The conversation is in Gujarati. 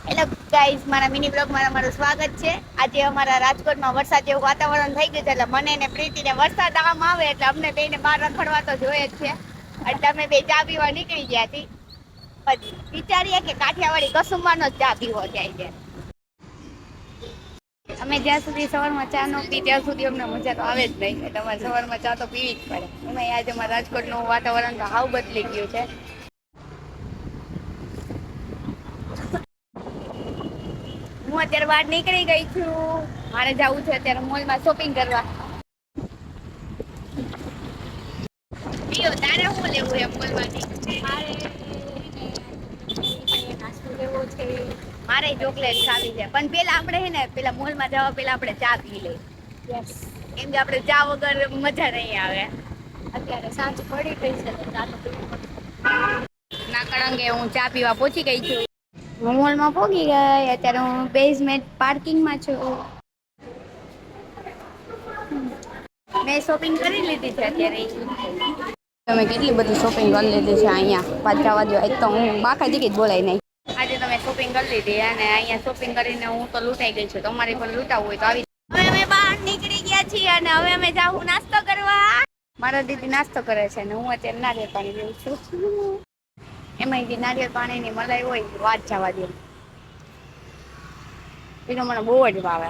હેલો ગાઈઝ, મારા મિની બ્લોગમાં તમારું સ્વાગત છે. આજે અમારા રાજકોટમાં વરસાદ જેવું વાતાવરણ થઈ ગયું છે, એટલે મને ને પ્રીતિને વરસાદ આમ આવે એટલે અમને બેને બહાર રખડવા તો જોઈએ જ છે. એટલે અમે બે ચા પીવા નીકળી ગયા હતી. પછી વિચારીએ કે કાઠિયાવાડી કસુંબાનો જ ચા પીવો જાય છે. અમે જ્યાં સુધી સવારમાં ચા ન પી ત્યાં સુધી અમને મજા તો આવે જ નહીં. તમારે સવારમાં ચા તો પીવી જ પડે. એમાં આજે અમારા રાજકોટનું વાતાવરણ તો હાવ બદલી ગયું છે. હું અત્યારે બહાર નીકળી ગઈ છું. મારે જવું છે અત્યારે મોલમાં શોપિંગ કરવા. પ્રિયો, તારે શું લેવું એમ મોલમાંથી? નાસ્તો લેવો છે. મારે ચોકલેટ ખાવી છે, પણ પેલા આપણે હે ને પેલા મોલમાં જવા પેલા આપણે ચા પી લઈએ. યસ, કેમ કે આપણે ચા વગર મજા નહીં આવે. અત્યારે સાંજ પડી ગઈ છે તો ચા તો પીવી પડશે. ના કળંગે હું ચા પીવા પહોંચી ગઈ છું. હું મોલમાં પહોંચી ગઈ. અત્યારે હું બેઝમેન્ટ પાર્કિંગમાં છું. મેં શોપિંગ કરી લીધી છે અત્યારે. તમે કેટલી બધી શોપિંગ કરી લીધી છે અહીંયા પાછા બાજુ. એક તો હું બાકા જીકી જ બોલાય નહીં. આજે તમે શોપિંગ કરી લીધી અને અહીંયા શોપિંગ કરીને હું તો લૂંટાઈ ગઈ છું. તમારે પણ લૂંટાવું હોય તો આવી. હવે અમે બહાર નીકળી ગયા છીએ અને હવે અમે જાવું નાસ્તો કરવા. મારા દીદી નાસ્તો કરે છે અને હું અત્યારે નારિયેળ પાણી પીઉં છું. એમાં જે નારિયેળ પાણીની મલાઈ હોય વાત જવા દે. એ તો મને બહુ જ ભાવે.